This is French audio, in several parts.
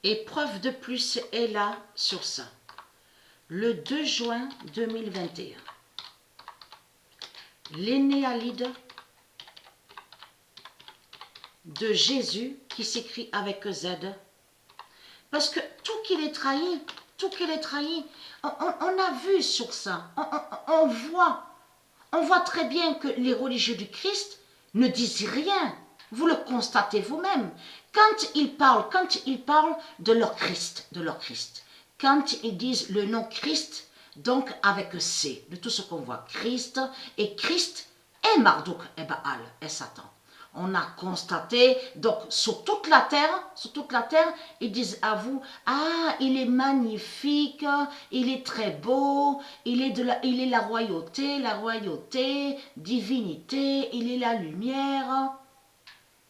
Et preuve de plus est là sur ça. Le 2 juin 2021, l'énéalide de Jésus qui s'écrit avec Z. Parce que tout qu'il est trahi, on a vu sur ça, on voit très bien que les religieux du Christ ne disent rien. Vous le constatez vous-même. Quand ils parlent de leur Christ, quand ils disent le nom Christ, donc avec C, de tout ce qu'on voit, Christ et Marduk et Baal et Satan. On a constaté, donc sur toute la terre, ils disent à vous, ah, il est magnifique, il est très beau, il est la royauté, divinité, il est la lumière.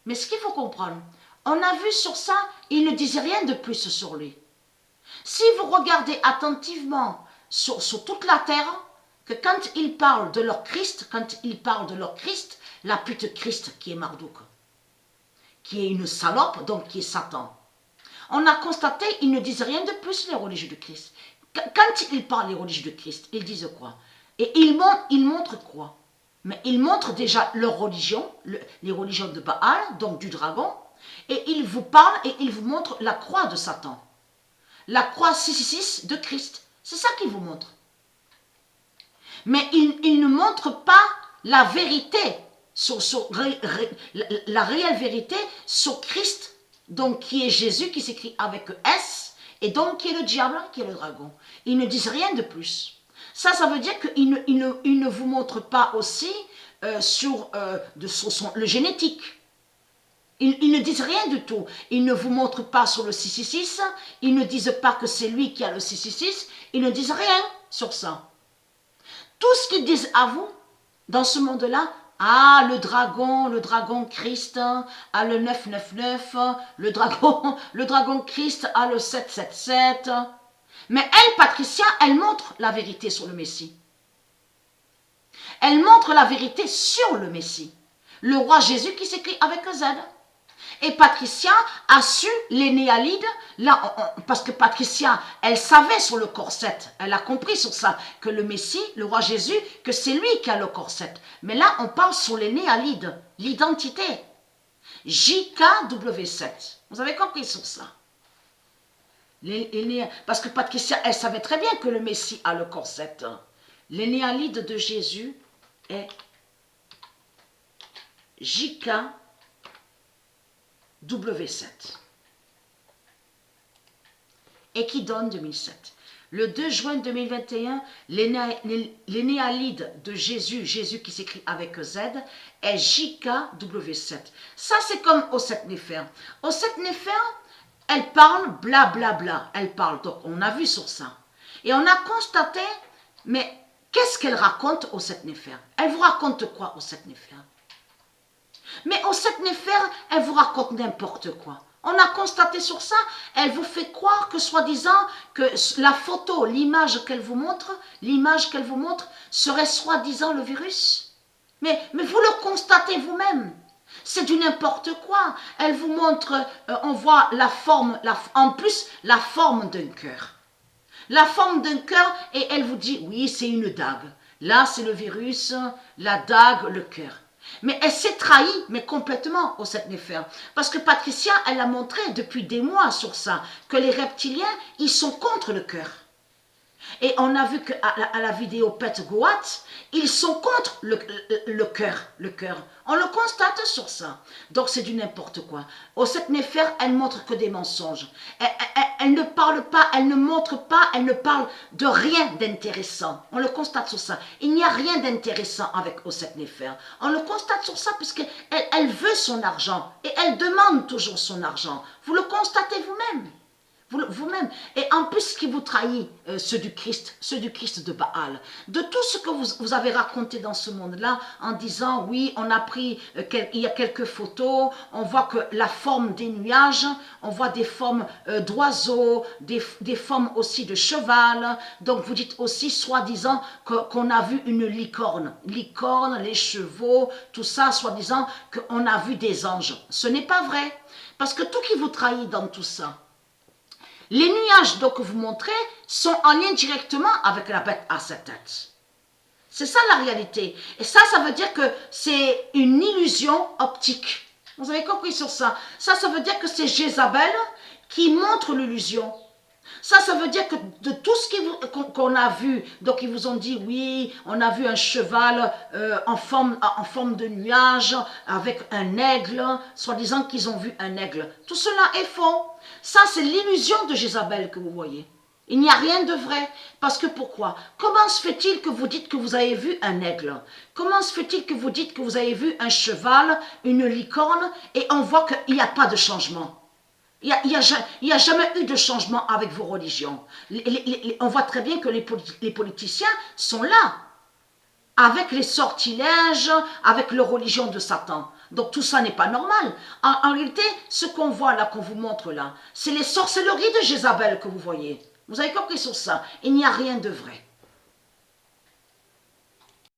Mais ce qu'il faut comprendre, on a vu sur ça, ils ne disent rien de plus sur lui. Si vous regardez attentivement sur toute la terre, que quand ils parlent de leur Christ, la pute Christ qui est Marduk, qui est une salope, donc qui est Satan. On a constaté, ils ne disent rien de plus les religieux du Christ. Quand ils parlent les religieux du Christ, ils disent quoi? Et ils montrent quoi? Mais ils montrent déjà leur religion, les religions de Baal, donc du dragon, et ils vous parlent et ils vous montrent la croix de Satan. La croix 666 de Christ. C'est ça qu'ils vous montrent. Mais ils ne montrent pas la vérité, la réelle vérité sur Christ, donc qui est Jésus, qui s'écrit avec S, et donc qui est le diable, qui est le dragon. Ils ne disent rien de plus. Ça veut dire qu'ils ne vous montrent pas aussi sur le génétique. Ils ne disent rien du tout. Ils ne vous montrent pas sur le 666, ils ne disent pas que c'est lui qui a le 666, ils ne disent rien sur ça. Tout ce qu'ils disent à vous, dans ce monde-là, ah, le dragon Christ a le 999, le dragon Christ a le 777. Mais elle, Patricia, elle montre la vérité sur le Messie. Elle montre la vérité sur le Messie. Le roi Jésus qui s'écrit avec un Z. Et Patricia a su les néalides, là, parce que Patricia, elle savait sur le corset, elle a compris sur ça, que le Messie, le roi Jésus, que c'est lui qui a le corset. Mais là, on parle sur les néalides, l'identité. JKW7. Vous avez compris sur ça? Parce que Patricia, elle savait très bien que le Messie a le corset. Les néalides de Jésus est JKW7. Et qui donne 2007. Le 2 juin 2021, l'énéalide de Jésus, Jésus qui s'écrit avec Z, est JKW7. Ça, c'est comme au 7 Néfer. Au 7 Néfer, elle parle blablabla. Elle parle, donc on a vu sur ça. Et on a constaté, mais qu'est-ce qu'elle raconte au 7 Néfer? Elle vous raconte quoi au 7 Néfer? Mais au 7 Néfer, elle vous raconte n'importe quoi. On a constaté sur ça, elle vous fait croire que soi-disant que la photo, l'image qu'elle vous montre, serait soi-disant le virus. Mais vous le constatez vous-même. C'est du n'importe quoi. Elle vous montre, on voit la forme, en plus la forme d'un cœur. La forme d'un cœur et elle vous dit, oui, c'est une dague. Là, c'est le virus, la dague, le cœur. Mais elle s'est trahie, mais complètement au 7 Néfer. Parce que Patricia, elle a montré depuis des mois sur ça, que les reptiliens, ils sont contre le cœur. Et on a vu qu'à la vidéo Pet Goat, ils sont contre le cœur. On le constate sur ça. Donc c'est du n'importe quoi. Au 7 Néfer, elle montre que des mensonges. Elle ne parle pas, elle ne montre pas, elle ne parle de rien d'intéressant. On le constate sur ça. Il n'y a rien d'intéressant avec au 7 Néfer. On le constate sur ça puisqu'elle veut son argent. Et elle demande toujours son argent. Vous le constatez vous-même. Vous-même. Et en plus, ce qui vous trahit, ceux du Christ de Baal, de tout ce que vous avez raconté dans ce monde-là, en disant, oui, on a pris, il y a quelques photos, on voit que la forme des nuages, on voit des formes d'oiseaux, des formes aussi de cheval, donc vous dites aussi, soi-disant, qu'on a vu une licorne, les chevaux, tout ça, soi-disant, qu'on a vu des anges. Ce n'est pas vrai, parce que tout qui vous trahit dans tout ça, Les nuages donc, que vous montrez sont en lien directement avec la bête à 7 têtes. C'est ça la réalité. Et ça veut dire que c'est une illusion optique. Vous avez compris sur ça. Ça veut dire que c'est Jézabel qui montre l'illusion. Ça veut dire que de tout ce qu'on a vu, donc ils vous ont dit, oui, on a vu un cheval en forme de nuage, avec un aigle, soi-disant qu'ils ont vu un aigle. Tout cela est faux. Ça, c'est l'illusion de Jézabel que vous voyez. Il n'y a rien de vrai. Parce que pourquoi? Comment se fait-il que vous dites que vous avez vu un aigle? Comment se fait-il que vous dites que vous avez vu un cheval, une licorne, et on voit qu'il n'y a pas de changement? Il n'y a jamais eu de changement avec vos religions. On voit très bien que les politiciens sont là, avec les sortilèges, avec leur religion de Satan. Donc tout ça n'est pas normal. En réalité, ce qu'on voit là, qu'on vous montre là, c'est les sorcelleries de Jézabel que vous voyez. Vous avez compris sur ça. Il n'y a rien de vrai.